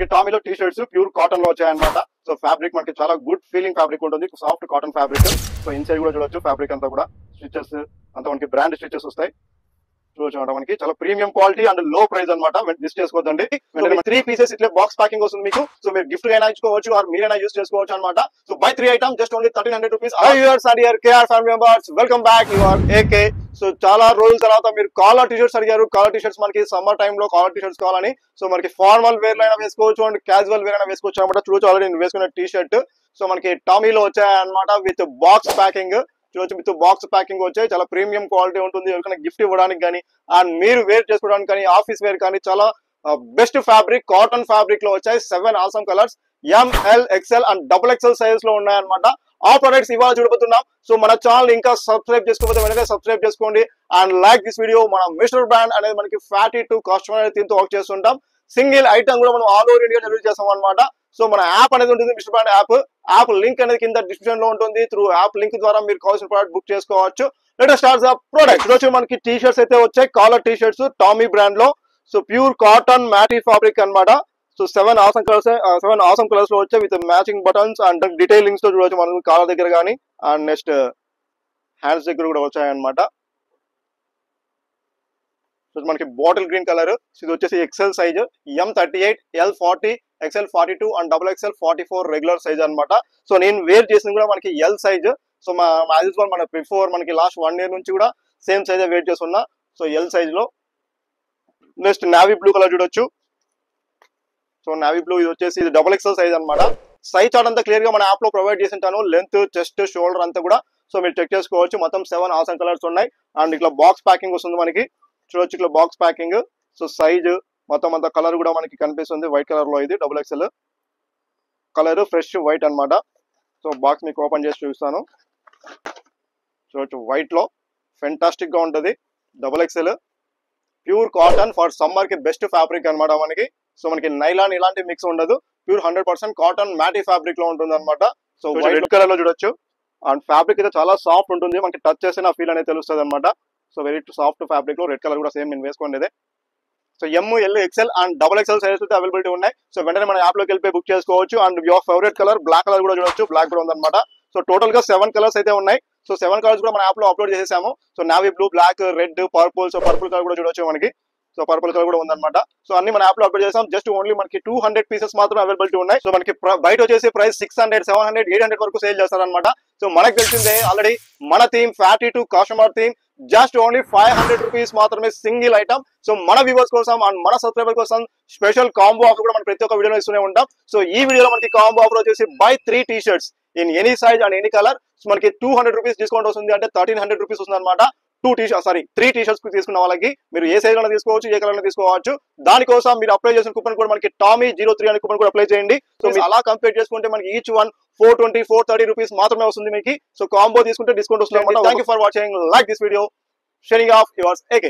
మనకి టామీలో T shirts pure cotton లో వచ్చాయన్నమాట. సో ఫ్యాబ్రిక్ మనకి చాలా గుడ్ ఫీలింగ్ ఫ్యాబ్రిక్ ఉంటుంది, soft cotton fabric. So inside కూడా చూడొచ్చు, ఫ్యాబ్రిక్ అంతా కూడా స్టిచెస్ అంతా మనకి బ్రాండ్ స్టిచెస్ వస్తాయి. చూడొచ్చు మనకి చాలా ప్రీమియం క్వాలిటీ అండ్ లో ప్రైస్ అనమాట. మిస్ చేసుకోవద్దండి. 3 pieces ఇట్లా బాక్స్ ప్యాకింగ్ వస్తుంది మీకు. సో మీరు గిఫ్ట్ అయినా ఇచ్చుకోవచ్చు ఆర్ మీరైనా యూస్ చేసుకోవచ్చు అనమాట. So by 3 items just only 1300 rupees. KR family members, welcome back. You are AK. So చాలా రోజుల తర్వాత మీరు కాలర్ టీ షర్ట్స్ అడిగారు. కాలర్ టీ షర్ట్స్ మనకి సమ్మర్ టైమ్ లో కాలర్ టీ షర్ట్స్ కావాలని. సో మనకి ఫార్మల్ వేర్ లో అయినా వేసుకోవచ్చు అండ్ క్యాజువల్ వేర్ అయినా వేసుకోవచ్చు అనమాట. చూడొచ్చు ఆల్రెడీ నేను వేసుకున్న టీ షర్ట్. సో మనకి టామీలో వచ్చాయన్నమాట విత్ బాక్స్ ప్యాకింగ్. చూడొచ్చు విత్ బాక్స్ ప్యాకింగ్ వచ్చాయి. చాలా ప్రీమియం క్వాలిటీ ఉంటుంది. ఎవరికైనా గిఫ్ట్ ఇవ్వడానికి కానీ అండ్ మీరు వేర్ చేసుకోవడానికి కానీ ఆఫీస్ వేర్ కానీ చాలా బెస్ట్ ఫ్యాబ్రిక్ కాటన్ ఫ్యాబ్రిక్ లో వచ్చాయి. 7 awesome colours ML XL and XXL size లో ఉన్నాయన్నమాట. ఆ ప్రొడక్ట్స్ ఇవాళ చూడబోతున్నాం. సో మన ఛానల్ ఇంకా సబ్స్క్రైబ్ చేసుకోకపోతే వెంటనే సబ్స్క్రైబ్ చేసుకోండి అండ్ లైక్ దిస్ వీడియో. మన మిస్టర్ బ్రాండ్ అనేది మనకి 42 కస్టమర్ థీమ్ తో వర్క్ చేస్తుంటాం. సింగిల్ ఐటమ్ కూడా మనం ఆల్ ఓవర్ ఇండియా డెలివరీ చేస్తాం అనమాట. సో మన యాప్ అనేది ఉంటుంది, మిస్టర్ బ్రాండ్ యాప్ లింక్ అనేది కింద డిస్క్రిప్షన్ లో ఉంటుంది. త్రూ యాప్ లింక్ ద్వారా మీరు కావాల్సిన ప్రోడక్ట్ బుక్ చేసుకోవచ్చు. Let us start the product. ఈరోజు మనకి టీ షర్ట్స్ అయితే వచ్చాయి, collar T shirts Tommy brand లో. సో ప్యూర్ కాటన్ మ్యాటీ ఫ్యాబ్రిక్ అనమాట. సో 7 ఆసమ్ కలర్స్ లో వచ్చాయి with matching buttons and detailings తో చూడవచ్చు మనకు కాలర్ దగ్గర కానీ అండ్ నెక్స్ట్ హ్యాండ్స్ దగ్గర కూడా వచ్చాయన్నమాట. సో మనకి బాటిల్ గ్రీన్ కలర్. ఇది వచ్చేసి XL size M38, L40, XL42 and XXL 44 regular size అనమాట. సో నేను వేర్ చేసింది కూడా మనకి ఎల్ సైజ్. సో మన బిఫోర్ మనకి లాస్ట్ 1 year నుంచి కూడా సేమ్ సైజ్ వెయిట్ చేస్తున్నా. సో ఎల్ సైజ్ లో నెక్స్ట్ నావీ బ్లూ కలర్ చూడొచ్చు. సో నావీ బ్లూ ఇది వచ్చేసి ఇది XXL సైజ్ అనమాట. సైజ్ చార్ట్ అంతా క్లియర్ గా మన యాప్ లో ప్రొవైడ్ చేసింటాను, లెంత్ చెస్ట్ షోల్డర్ అంతా కూడా. సో మీరు చెక్ చేసుకోవచ్చు. మొత్తం 7 ఆసమ్ కలర్స్ ఉన్నాయి అండ్ ఇట్లా బాక్స్ ప్యాకింగ్ వస్తుంది మనకి. చూడొచ్చు ఇట్లా బాక్స్ ప్యాకింగ్. సో సైజ్ మొత్తం అంతా కలర్ కూడా మనకి కనిపిస్తుంది వైట్ కలర్ లో. ఇది XXL కలర్ ఫ్రెష్ వైట్ అనమాట. సో బాక్స్ మీకు ఓపెన్ చేసి చూపిస్తాను. చూడొచ్చు వైట్ లో ఫెంటాస్టిక్ గా ఉంటుంది. XXL pure cotton for summer కి బెస్ట్ ఫ్యాబ్రిక్ అనమాట మనకి. సో మనకి నైలాన్ ఇలాంటి మిక్స్ ఉండదు, ప్యూర్ 100% కాటన్ మ్యాటీ ఫ్యాబ్రిక్ లో ఉంటుంది అనమాట. సో వైట్ కలర్ లో చూడొచ్చు అండ్ ఫ్యాబ్రిక్ అయితే చాలా సాఫ్ట్ ఉంటుంది. మనకి టచ్ చేసిన ఫీల్ అనేది తెలుస్తుంది అనమాట. సో వెరీ సాఫ్ట్ ఫ్యాబ్రిక్ లో రెడ్ కలర్ కూడా సేమ్ నేను వేసుకునేదే. So ML XL and XXL sizes అయితే అవైలబిలిటీ ఉన్నాయి. సో వెంటనే మన యాప్ లోకి వెళ్ళి బుక్ చేసుకోవచ్చు. And your favourite colour black colour కూడా చూడొచ్చు, బ్లాక్ కూడా ఉందన్నమాట. సో టోటల్ గా 7 కలర్స్ అయితే ఉన్నాయి. సో 7 కలర్స్ కూడా మన యాప్ లో అప్లోడ్ చేసేసాము. So navy blue, black, red, purple. So purple colour కూడా చూడొచ్చు మనకి. సో పర్పుల్ కలర్ కూడా ఉందన్నమాట. సో అన్ని మన యాప్ లో అప్లోడ్ చేసాం. జస్ట్ ఓన్లీ మనకి 200 పీసెస్ మాత్రం అవైలబిలిటీ ఉన్నాయి. సో మనకి బయట వచ్చేసి ప్రైస్ 600, 700, 800 వరకు సేల్ చేస్తారనమాట. సో మనకు తెలిసిందే ఆల్రెడీ మన theme 42 customer theme. Just only 500 rupees మాత్రమే సింగిల్ ఐటమ్. సో మన వ్యూవర్స్ కోసం అండ్ మన సబ్స్క్రైబర్ కోసం స్పెషల్ కాంబో ఆఫర్ కూడా మనం ప్రతి ఒక్క వీడియోలో ఇస్తూనే ఉంటాం. సో ఈ వీడియోలో మనకి కాంబో ఆఫర్ వచ్చేసి by 3 T shirts in any size and any colour. So మనకి 200 రూపీస్ డిస్కౌంట్ వస్తుంది, అంటే 1300 రూపీస్ వస్తుంది అనమాట. 3 టీ షర్ట్స్ తీసుకున్న వాళ్ళకి మీరు ఏ సైజ్ లో తీసుకోవచ్చు, ఏ కలర్ లో తీసుకోవచ్చు. దానికోసం మీరు అప్లై చేసిన కూపన్ కూడా మనకి TOMMY03 అనే కూపన్ కూడా అప్లై చేయండి. సో మీరు అలా కంపేర్ చేసుకుంటే మనకి ఈచ్ వన్ 420, 430 రూపీస్ మాత్రమే వస్తుంది మీకు. సో కాంబో తీసుకుంటే డిస్కౌంట్ వస్తుంది. Thank you for watching. Like this video. Sharing of yours AK.